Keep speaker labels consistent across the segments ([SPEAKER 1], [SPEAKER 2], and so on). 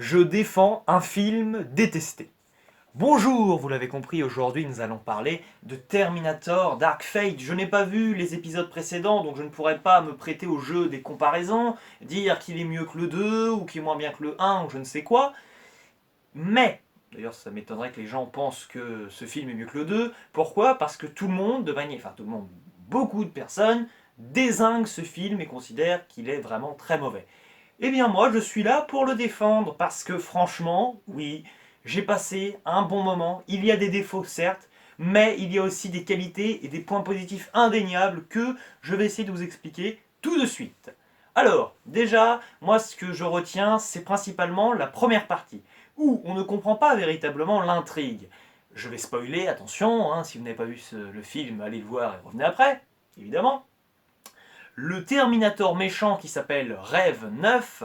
[SPEAKER 1] Je défends un film détesté. Bonjour, vous l'avez compris, aujourd'hui nous allons parler de Terminator Dark Fate. Je n'ai pas vu les épisodes précédents, donc je ne pourrais pas me prêter au jeu des comparaisons, dire qu'il est mieux que le 2 ou qu'il est moins bien que le 1 ou je ne sais quoi. Mais, d'ailleurs ça m'étonnerait que les gens pensent que ce film est mieux que le 2. Pourquoi? Parce que tout le monde, tout le monde, beaucoup de personnes, dézinguent ce film et considèrent qu'il est vraiment très mauvais. Eh bien moi je suis là pour le défendre parce que franchement, oui, j'ai passé un bon moment. Il y a des défauts certes, mais il y a aussi des qualités et des points positifs indéniables que je vais essayer de vous expliquer tout de suite. Alors, déjà, moi ce que je retiens, c'est principalement la première partie, où on ne comprend pas véritablement l'intrigue. Je vais spoiler, attention, hein, si vous n'avez pas vu le film, allez le voir et revenez après, évidemment. Le Terminator méchant qui s'appelle Rêve 9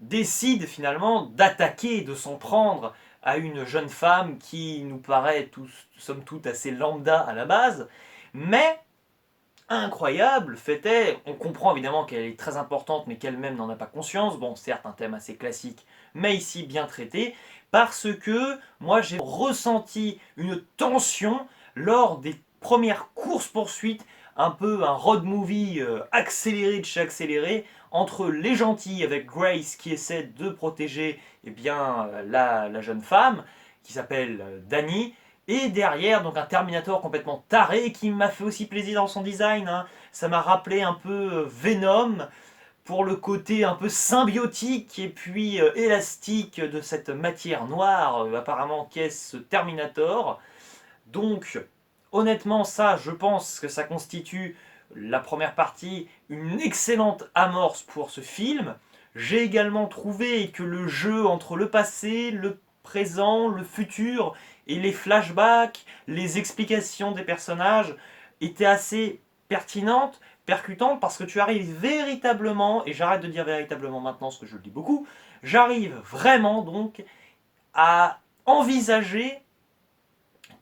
[SPEAKER 1] décide finalement d'attaquer, de s'en prendre à une jeune femme qui nous paraît tous, somme toute assez lambda à la base, mais incroyable, fait est, on comprend évidemment qu'elle est très importante mais qu'elle-même n'en a pas conscience, bon certes un thème assez classique, mais ici bien traité, parce que moi j'ai ressenti une tension lors des premières courses-poursuites, un peu un road movie accéléré de chez accéléré, entre les gentils avec Grace qui essaie de protéger la jeune femme, qui s'appelle Dani, et derrière, donc un Terminator complètement taré qui m'a fait aussi plaisir dans son design, hein. Ça m'a rappelé un peu Venom pour le côté un peu symbiotique et puis élastique de cette matière noire, apparemment qu'est ce Terminator. Donc, honnêtement, ça, je pense que ça constitue la première partie, une excellente amorce pour ce film. J'ai également trouvé que le jeu entre le passé, le présent, le futur et les flashbacks, les explications des personnages étaient assez pertinentes, percutantes, parce que tu arrives véritablement, et j'arrête de dire véritablement maintenant ce que je le dis beaucoup, j'arrive vraiment donc à envisager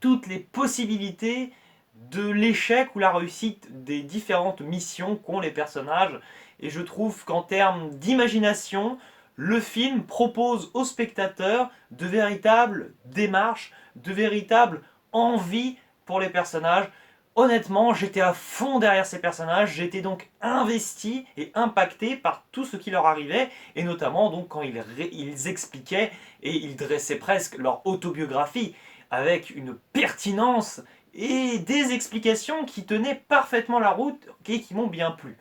[SPEAKER 1] toutes les possibilités de l'échec ou la réussite des différentes missions qu'ont les personnages. Et je trouve qu'en termes d'imagination, le film propose aux spectateurs de véritables démarches, de véritables envies pour les personnages. Honnêtement, j'étais à fond derrière ces personnages, j'étais donc investi et impacté par tout ce qui leur arrivait, et notamment donc quand ils expliquaient et ils dressaient presque leur autobiographie avec une pertinence et des explications qui tenaient parfaitement la route et qui m'ont bien plu.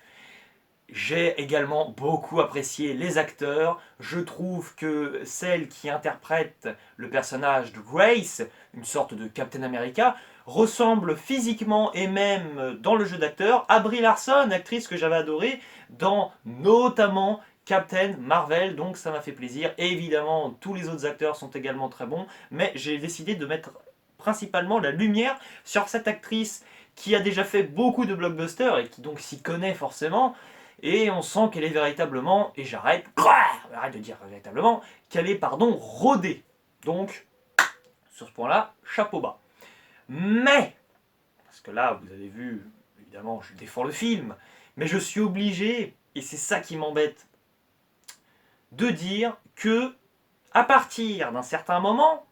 [SPEAKER 1] J'ai également beaucoup apprécié les acteurs. Je trouve que celle qui interprète le personnage de Grace, une sorte de Captain America, ressemble physiquement et même dans le jeu d'acteur à Brie Larson, actrice que j'avais adorée dans notamment Captain Marvel, donc ça m'a fait plaisir. Et évidemment, tous les autres acteurs sont également très bons, mais j'ai décidé de mettre principalement la lumière sur cette actrice qui a déjà fait beaucoup de blockbusters et qui donc s'y connaît forcément, et on sent qu'elle est véritablement, et arrête de dire véritablement, qu'elle est, pardon, rodée. Donc, sur ce point-là, chapeau bas. Mais, parce que là, vous avez vu, évidemment, je défends le film, mais je suis obligé, et c'est ça qui m'embête, de dire que, à partir d'un certain moment,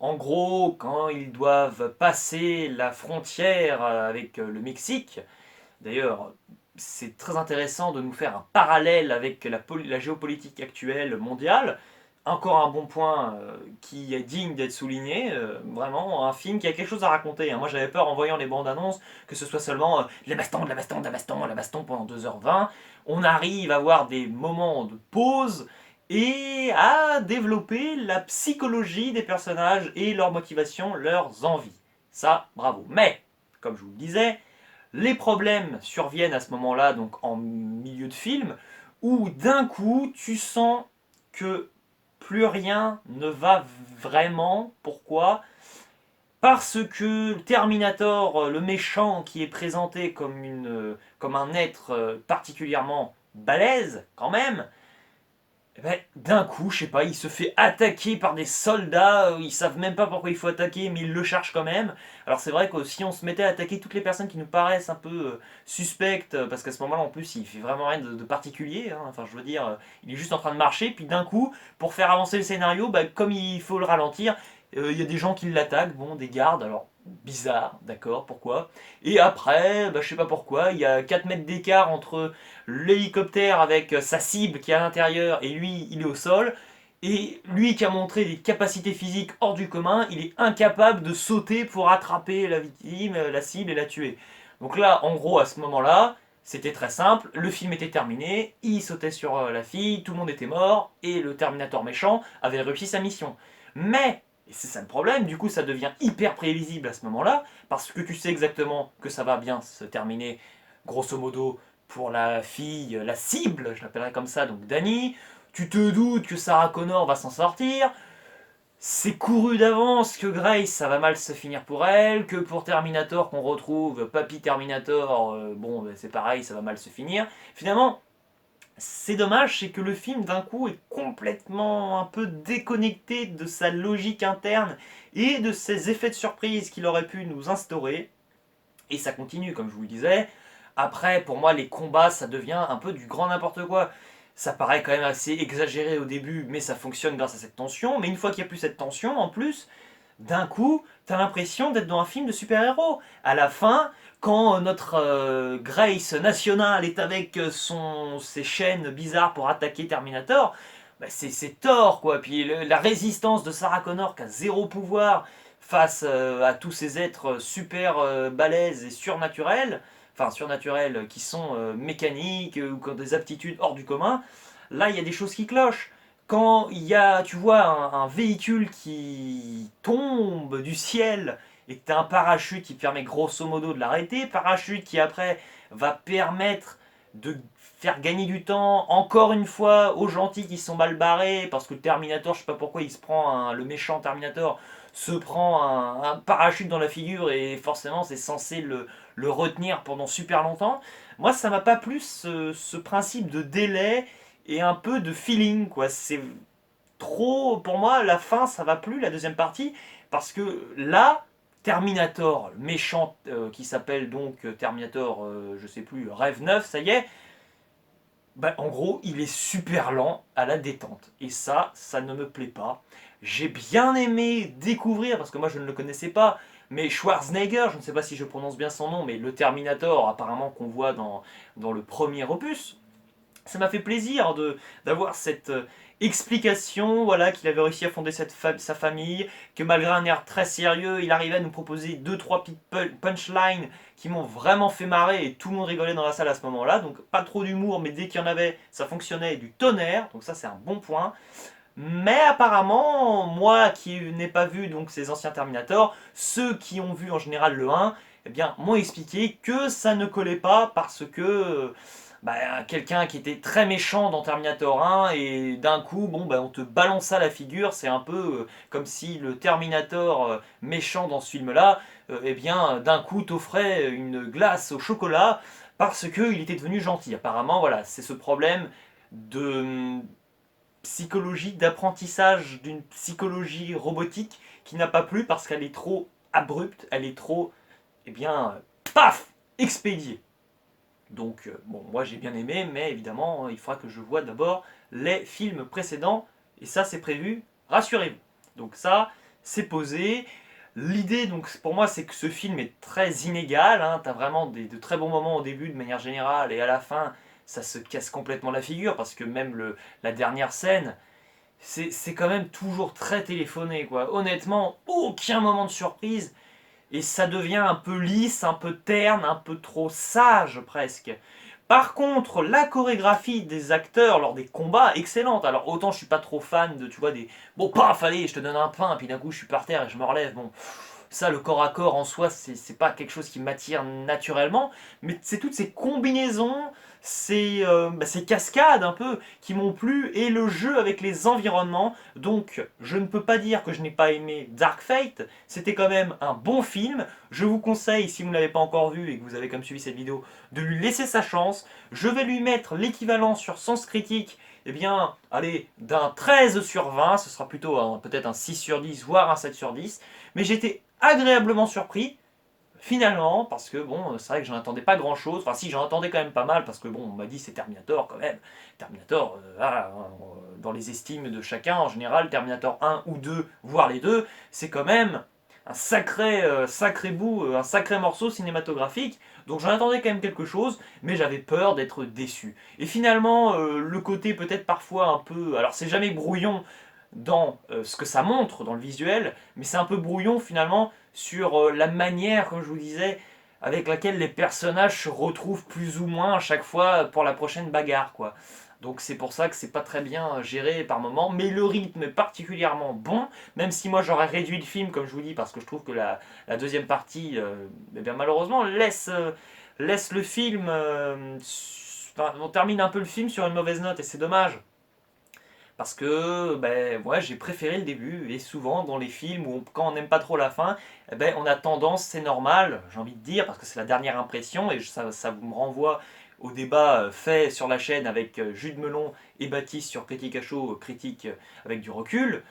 [SPEAKER 1] en gros, quand ils doivent passer la frontière avec le Mexique, d'ailleurs, c'est très intéressant de nous faire un parallèle avec la géopolitique actuelle mondiale. Encore un bon point qui est digne d'être souligné. Vraiment, un film qui a quelque chose à raconter, hein. Moi, j'avais peur en voyant les bandes annonces que ce soit seulement la baston, de la baston, de la baston, la baston pendant 2h20. On arrive à avoir des moments de pause et à développer la psychologie des personnages et leurs motivations, leurs envies. Ça, bravo. Mais, comme je vous le disais, les problèmes surviennent à ce moment-là, donc en milieu de film, où d'un coup, tu sens que plus rien ne va vraiment. Pourquoi? Parce que Terminator, le méchant qui est présenté comme un être particulièrement balèze, quand même, Eh ben, d'un coup, je sais pas, il se fait attaquer par des soldats, ils savent même pas pourquoi il faut attaquer, mais ils le chargent quand même. Alors c'est vrai que si on se mettait à attaquer toutes les personnes qui nous paraissent un peu suspectes, parce qu'à ce moment-là en plus il fait vraiment rien de particulier, hein, enfin je veux dire, il est juste en train de marcher, puis d'un coup, pour faire avancer le scénario, bah, comme il faut le ralentir, il y a des gens qui l'attaquent, bon, des gardes, alors bizarre, d'accord, pourquoi. Et après, bah, je sais pas pourquoi, il y a 4 mètres d'écart entre l'hélicoptère avec sa cible qui est à l'intérieur et lui il est au sol. Et lui qui a montré des capacités physiques hors du commun, il est incapable de sauter pour attraper la victime, la cible et la tuer. Donc là, en gros, à ce moment-là, c'était très simple, le film était terminé, il sautait sur la fille, tout le monde était mort, et le Terminator méchant avait réussi sa mission. Mais, et c'est ça le problème, du coup ça devient hyper prévisible à ce moment-là, parce que tu sais exactement que ça va bien se terminer, grosso modo, pour la fille, la cible, je l'appellerai comme ça, donc Dani. Tu te doutes que Sarah Connor va s'en sortir. C'est couru d'avance que Grace, ça va mal se finir pour elle, que pour Terminator qu'on retrouve, Papy Terminator, bon, ben, c'est pareil, ça va mal se finir. Finalement, c'est dommage, c'est que le film d'un coup est complètement un peu déconnecté de sa logique interne et de ses effets de surprise qu'il aurait pu nous instaurer. Et ça continue, comme je vous le disais. Après, pour moi, les combats, ça devient un peu du grand n'importe quoi. Ça paraît quand même assez exagéré au début, mais ça fonctionne grâce à cette tension. Mais une fois qu'il n'y a plus cette tension, en plus, d'un coup, t'as l'impression d'être dans un film de super-héros. À la fin, quand notre Grace nationale est avec ses chaînes bizarres pour attaquer Terminator, bah, c'est Thor, quoi. Puis la résistance de Sarah Connor qui a zéro pouvoir face à tous ces êtres super balèzes et surnaturels, enfin surnaturels qui sont mécaniques ou qui ont des aptitudes hors du commun, là il y a des choses qui clochent. Quand il y a, tu vois, un véhicule qui tombe du ciel et que tu as un parachute qui permet grosso modo de l'arrêter, parachute qui après va permettre de faire gagner du temps encore une fois aux gentils qui sont mal barrés, parce que le Terminator, je sais pas pourquoi il se prend le méchant Terminator se prend un parachute dans la figure et forcément c'est censé le retenir pendant super longtemps. Moi ça m'a pas plu ce principe de délai et un peu de feeling, quoi. C'est trop, pour moi la fin ça va plus, la deuxième partie, parce que là, Terminator, méchant qui s'appelle donc Terminator, je sais plus, Rêve 9, ça y est, bah, en gros, il est super lent à la détente. Et ça ne me plaît pas. J'ai bien aimé découvrir, parce que moi je ne le connaissais pas, mais Schwarzenegger, je ne sais pas si je prononce bien son nom, mais le Terminator apparemment qu'on voit dans le premier opus, ça m'a fait plaisir d'avoir cette explication, voilà, qu'il avait réussi à fonder sa famille, que malgré un air très sérieux, il arrivait à nous proposer deux trois petites punchlines qui m'ont vraiment fait marrer et tout le monde rigolait dans la salle à ce moment-là. Donc pas trop d'humour, mais dès qu'il y en avait, ça fonctionnait du tonnerre. Donc ça c'est un bon point. Mais apparemment, moi qui n'ai pas vu donc ces anciens Terminator, ceux qui ont vu en général le 1, eh bien, m'ont expliqué que ça ne collait pas parce que bah, quelqu'un qui était très méchant dans Terminator 1 et d'un coup, bon, bah, on te balança la figure, c'est un peu comme si le Terminator méchant dans ce film-là, eh bien, d'un coup t'offrait une glace au chocolat parce qu'il était devenu gentil. Apparemment, voilà, c'est ce problème de psychologique, d'apprentissage d'une psychologie robotique qui n'a pas plu parce qu'elle est trop abrupte, elle est trop, eh bien, paf, expédiée. Donc, bon, moi j'ai bien aimé, mais évidemment, il faudra que je vois d'abord les films précédents, et ça c'est prévu, rassurez-vous. Donc ça, c'est posé. L'idée, donc pour moi, c'est que ce film est très inégal, hein. T'as vraiment de très bons moments au début de manière générale, et à la fin, ça se casse complètement la figure, parce que même la dernière scène, c'est quand même toujours très téléphoné, quoi. Honnêtement, aucun moment de surprise, et ça devient un peu lisse, un peu terne, un peu trop sage presque. Par contre, la chorégraphie des acteurs lors des combats, excellente. Alors autant je suis pas trop fan de, tu vois, des... Bon, paf, allez, je te donne un pain, puis d'un coup je suis par terre et je me relève. Bon, ça, le corps à corps en soi, c'est pas quelque chose qui m'attire naturellement, mais c'est toutes ces combinaisons, ces cascades un peu qui m'ont plu, et le jeu avec les environnements. Donc, je ne peux pas dire que je n'ai pas aimé Dark Fate, c'était quand même un bon film. Je vous conseille, si vous ne l'avez pas encore vu et que vous avez comme suivi cette vidéo, de lui laisser sa chance. Je vais lui mettre l'équivalent sur Sens Critique eh bien, allez, d'un 13 sur 20, ce sera plutôt peut-être un 6 sur 10, voire un 7 sur 10. Mais j'étais agréablement surpris, finalement, parce que bon, c'est vrai que j'en attendais pas grand-chose. Enfin si, j'en attendais quand même pas mal, parce que bon, on m'a dit c'est Terminator quand même. Terminator, voilà, dans les estimes de chacun, en général, Terminator 1 ou 2, voire les deux, c'est quand même un sacré bout, un sacré morceau cinématographique. Donc j'en attendais quand même quelque chose, mais j'avais peur d'être déçu. Et finalement, le côté peut-être parfois un peu... Alors c'est jamais brouillon dans ce que ça montre, dans le visuel, mais c'est un peu brouillon finalement sur la manière, comme je vous disais, avec laquelle les personnages se retrouvent plus ou moins à chaque fois pour la prochaine bagarre, quoi. Donc c'est pour ça que c'est pas très bien géré par moment, mais le rythme est particulièrement bon, même si moi j'aurais réduit le film, comme je vous dis, parce que je trouve que la deuxième partie, eh bien, malheureusement, laisse le film... enfin, on termine un peu le film sur une mauvaise note, et c'est dommage. Parce que ben, ouais, j'ai préféré le début, et souvent dans les films où quand on n'aime pas trop la fin, eh ben, on a tendance, c'est normal, j'ai envie de dire, parce que c'est la dernière impression, et ça me renvoie au débat fait sur la chaîne avec Jude Melon et Baptiste sur Critique à chaud, critique avec du recul,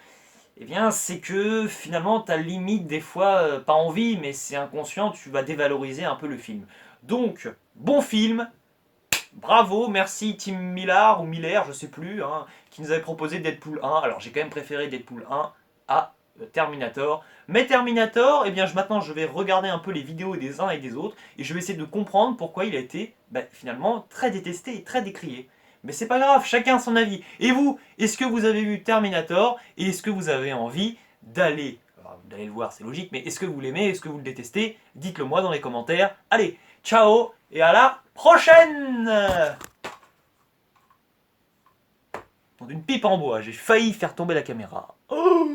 [SPEAKER 1] eh bien c'est que finalement tu as limite des fois, pas envie, mais c'est inconscient, tu vas dévaloriser un peu le film. Donc, bon film, bravo, merci Tim Miller ou Miller, je sais plus, hein, qui nous avait proposé Deadpool 1. Alors j'ai quand même préféré Deadpool 1 à Terminator. Mais Terminator, eh bien maintenant je vais regarder un peu les vidéos des uns et des autres et je vais essayer de comprendre pourquoi il a été finalement très détesté et très décrié. Mais c'est pas grave, chacun son avis. Et vous, est-ce que vous avez vu Terminator et est-ce que vous avez envie d'aller le voir, c'est logique, mais est-ce que vous l'aimez, est-ce que vous le détestez? Dites-le moi dans les commentaires. Allez, ciao et à la prochaine! D'une pipe en bois, j'ai failli faire tomber la caméra. Oh